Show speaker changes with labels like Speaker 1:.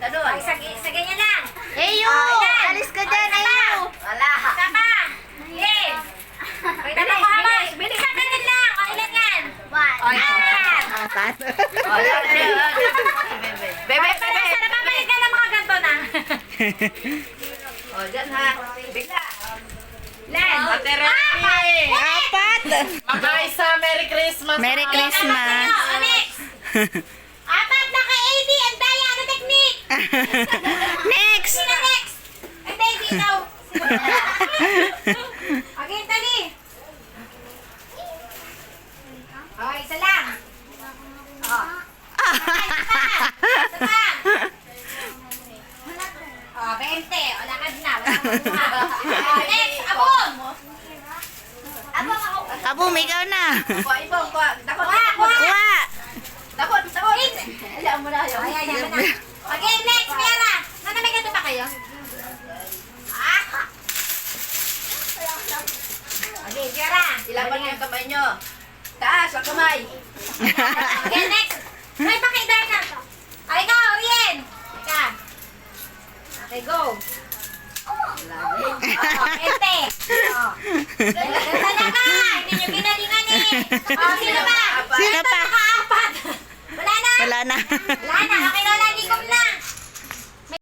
Speaker 1: Punta doon.
Speaker 2: Ay, sa ganyan lang.
Speaker 3: Eyo! Alis ka dyan, Eyo!
Speaker 1: Wala.
Speaker 2: Isa pa. Yes. Wait, ano ko hamas? Bilisan ganyan lang. O, ilan yan? Ayan.
Speaker 3: Apat.
Speaker 1: Oh, yan, yan. Bebe,
Speaker 2: Ay, parang
Speaker 1: bebe.
Speaker 2: sana mabalik ka ng mga ganito na.
Speaker 1: Oh, dyan ha. Bigla.
Speaker 2: Len.
Speaker 1: Ate Remy.
Speaker 3: Apat!
Speaker 1: Mag-aisa, Merry Christmas.
Speaker 3: Merry Christmas!
Speaker 2: O, next. Apat na ka-AD. Ang daya na technique.
Speaker 3: Next!
Speaker 2: Sino next? Ang baby ikaw. Okay, tali. Okay, isa lang. Oh. Isa pa. Oh, 20. O, lakad na. Wala kang makuha. Oh, next, abong. Abong ako.
Speaker 3: Kabum, ikaw na!
Speaker 1: Kuha, ibong, kuha. Dakot,
Speaker 2: Kuha, kuha.
Speaker 3: Kuha!
Speaker 1: dakot, dakot. Hayaan mo na, hayaan mo.
Speaker 2: Ay, ayaw mo na. Okay, next, Piera. Nanamay ka ba kayo? Ah! Okay, Piera.
Speaker 1: Ilaban niyo yung kamay niyo. Taas, ang kamay.
Speaker 2: Okay, next. Ay, pakidar na. Ay, ikaw, Orien. Ika. Okay, go. Oh, ente. Oh. Ganda na ka. Hindi nyo ginalingan eh. Oh, sino ba?
Speaker 3: Sino pa?
Speaker 2: Nakaapat. Wala na?
Speaker 3: Wala na.
Speaker 2: Wala